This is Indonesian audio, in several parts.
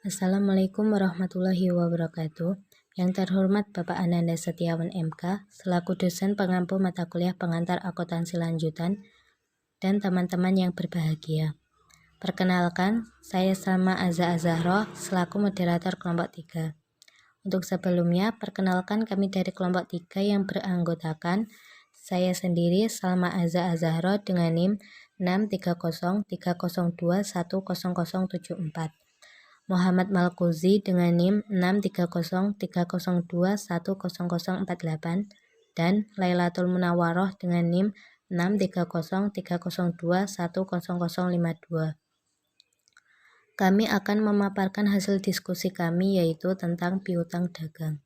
Assalamualaikum warahmatullahi wabarakatuh. Yang terhormat Bapak Ananda Setiawan MK, selaku dosen pengampu mata kuliah pengantar akuntansi lanjutan, dan teman-teman yang berbahagia. Perkenalkan, saya Salma Azza Azahro, selaku moderator kelompok 3. Untuk sebelumnya, perkenalkan kami dari kelompok 3 yang beranggotakan saya sendiri Salma Azza Azahro dengan NIM 63030210074. Muhammad Malkuzi dengan NIM 63030210048 dan Lailatul Munawaroh dengan NIM 63030210052. Kami akan memaparkan hasil diskusi kami yaitu tentang piutang dagang.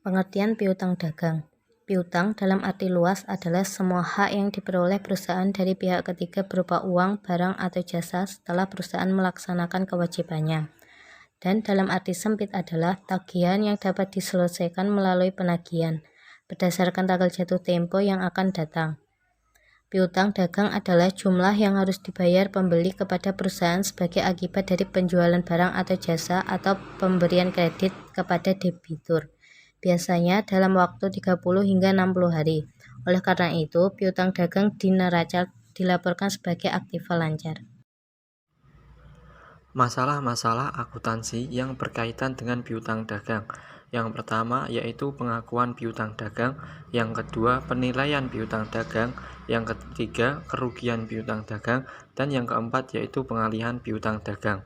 Pengertian piutang dagang. Piutang dalam arti luas adalah semua hak yang diperoleh perusahaan dari pihak ketiga berupa uang, barang, atau jasa setelah perusahaan melaksanakan kewajibannya. Dan dalam arti sempit adalah tagihan yang dapat diselesaikan melalui penagihan berdasarkan tanggal jatuh tempo yang akan datang. Piutang dagang adalah jumlah yang harus dibayar pembeli kepada perusahaan sebagai akibat dari penjualan barang atau jasa atau pemberian kredit kepada debitur. Biasanya dalam waktu 30 hingga 60 hari. Oleh karena itu, piutang dagang di neraca dilaporkan sebagai aktiva lancar. Masalah-masalah akuntansi yang berkaitan dengan piutang dagang. Yang pertama yaitu pengakuan piutang dagang, yang kedua penilaian piutang dagang, yang ketiga kerugian piutang dagang, dan yang keempat yaitu pengalihan piutang dagang.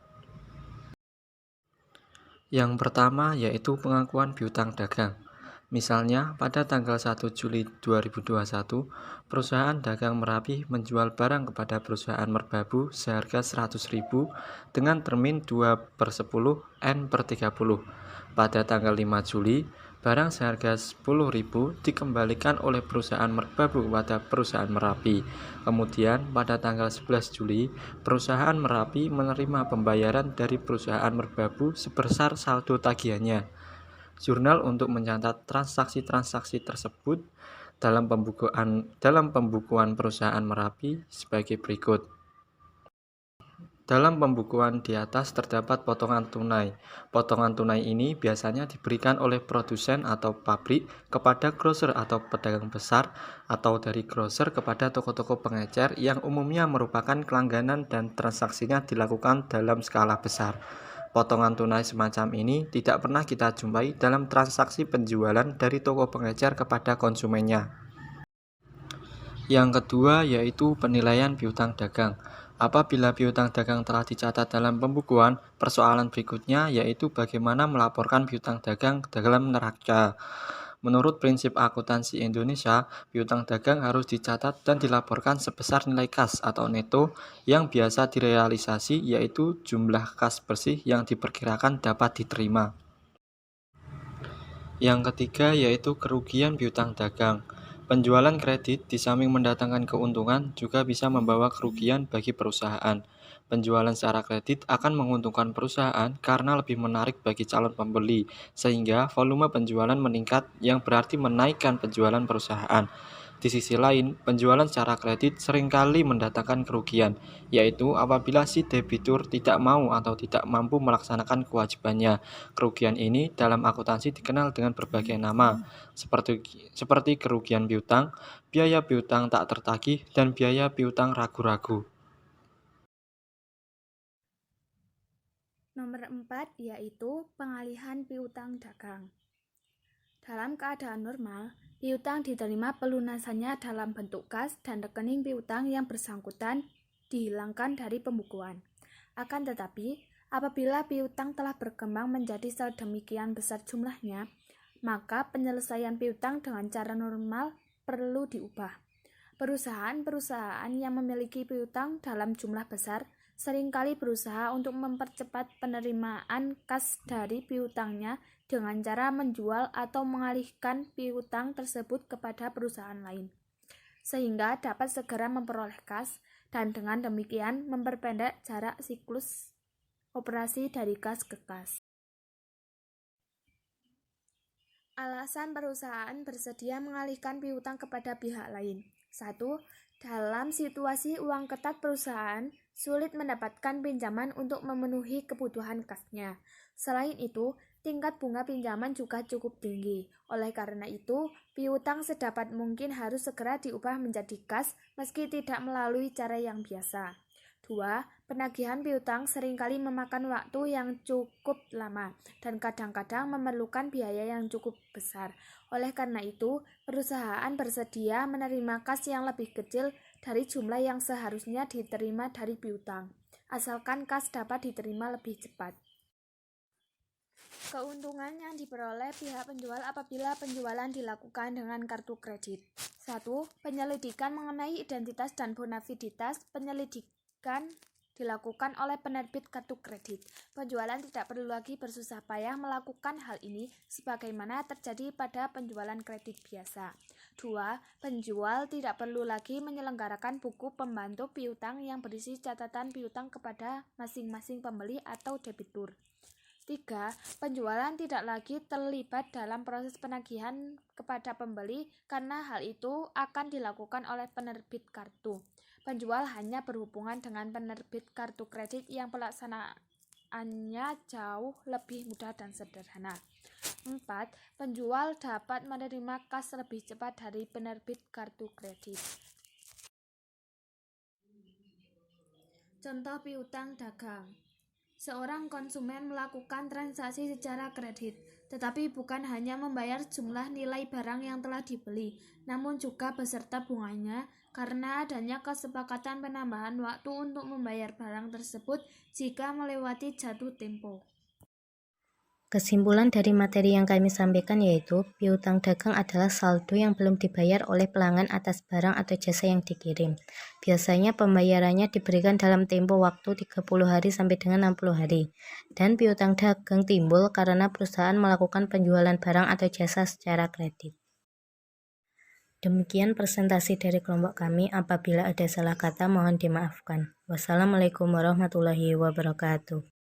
Yang pertama yaitu pengakuan piutang dagang. Misalnya, pada tanggal 1 Juli 2021, perusahaan dagang Merapi menjual barang kepada perusahaan Merbabu seharga 100.000 dengan termin 2/10 N/30. Pada tanggal 5 Juli, barang seharga 10.000 dikembalikan oleh perusahaan Merbabu kepada perusahaan Merapi. Kemudian, pada tanggal 11 Juli, perusahaan Merapi menerima pembayaran dari perusahaan Merbabu sebesar saldo tagihannya. Jurnal untuk mencatat transaksi-transaksi tersebut dalam pembukuan perusahaan Merapi sebagai berikut. Dalam pembukuan di atas terdapat potongan tunai. Potongan tunai ini biasanya diberikan oleh produsen atau pabrik kepada grocer atau pedagang besar, atau dari grocer kepada toko-toko pengecer yang umumnya merupakan kelangganan dan transaksinya dilakukan dalam skala besar. Potongan tunai semacam ini tidak pernah kita jumpai dalam transaksi penjualan dari toko pengecer kepada konsumennya. Yang kedua yaitu penilaian piutang dagang. Apabila piutang dagang telah dicatat dalam pembukuan, persoalan berikutnya yaitu bagaimana melaporkan piutang dagang dalam neraca. Menurut prinsip akuntansi Indonesia, piutang dagang harus dicatat dan dilaporkan sebesar nilai kas atau neto yang biasa direalisasi, yaitu jumlah kas bersih yang diperkirakan dapat diterima. Yang ketiga yaitu kerugian piutang dagang. Penjualan kredit di samping mendatangkan keuntungan juga bisa membawa kerugian bagi perusahaan. Penjualan secara kredit akan menguntungkan perusahaan karena lebih menarik bagi calon pembeli, sehingga volume penjualan meningkat yang berarti menaikkan penjualan perusahaan. Di sisi lain, penjualan secara kredit seringkali mendatangkan kerugian, yaitu apabila si debitur tidak mau atau tidak mampu melaksanakan kewajibannya. Kerugian ini dalam akuntansi dikenal dengan berbagai nama, seperti kerugian piutang, biaya piutang tak tertagih, dan biaya piutang ragu-ragu. Nomor 4 yaitu pengalihan piutang dagang. Dalam keadaan normal, piutang diterima pelunasannya dalam bentuk kas dan rekening piutang yang bersangkutan dihilangkan dari pembukuan. Akan tetapi, apabila piutang telah berkembang menjadi sedemikian besar jumlahnya, maka penyelesaian piutang dengan cara normal perlu diubah. Perusahaan-perusahaan yang memiliki piutang dalam jumlah besar seringkali berusaha untuk mempercepat penerimaan kas dari piutangnya dengan cara menjual atau mengalihkan piutang tersebut kepada perusahaan lain, sehingga dapat segera memperoleh kas dan dengan demikian memperpendek jarak siklus operasi dari kas ke kas. Alasan perusahaan bersedia mengalihkan piutang kepada pihak lain. 1. Dalam situasi uang ketat perusahaan sulit mendapatkan pinjaman untuk memenuhi kebutuhan kasnya. Selain itu, tingkat bunga pinjaman juga cukup tinggi. Oleh karena itu, piutang sedapat mungkin harus segera diubah menjadi kas meski tidak melalui cara yang biasa. 2. Penagihan piutang seringkali memakan waktu yang cukup lama dan kadang-kadang memerlukan biaya yang cukup besar. Oleh karena itu, perusahaan bersedia menerima kas yang lebih kecil dari jumlah yang seharusnya diterima dari piutang, asalkan kas dapat diterima lebih cepat. Keuntungan yang diperoleh pihak penjual apabila penjualan dilakukan dengan kartu kredit. 1. Penyelidikan mengenai identitas dan bonafiditas. Penyelidikan dilakukan oleh penerbit kartu kredit. Penjualan tidak perlu lagi bersusah payah melakukan hal ini sebagaimana terjadi pada penjualan kredit biasa. 2. Penjual tidak perlu lagi menyelenggarakan buku pembantu piutang yang berisi catatan piutang kepada masing-masing pembeli atau debitur. 3. Penjualan tidak lagi terlibat dalam proses penagihan kepada pembeli karena hal itu akan dilakukan oleh penerbit kartu. Penjual hanya berhubungan dengan penerbit kartu kredit yang pelaksanaannya jauh lebih mudah dan sederhana. 4. Penjual dapat menerima kas lebih cepat dari penerbit kartu kredit. Contoh piutang dagang. Seorang konsumen melakukan transaksi secara kredit, tetapi bukan hanya membayar jumlah nilai barang yang telah dibeli, namun juga beserta bunganya karena adanya kesepakatan penambahan waktu untuk membayar barang tersebut jika melewati jatuh tempo. Kesimpulan dari materi yang kami sampaikan yaitu, piutang dagang adalah saldo yang belum dibayar oleh pelanggan atas barang atau jasa yang dikirim. Biasanya pembayarannya diberikan dalam tempo waktu 30 hari sampai dengan 60 hari. Dan piutang dagang timbul karena perusahaan melakukan penjualan barang atau jasa secara kredit. Demikian presentasi dari kelompok kami. Apabila ada salah kata mohon dimaafkan. Wassalamualaikum warahmatullahi wabarakatuh.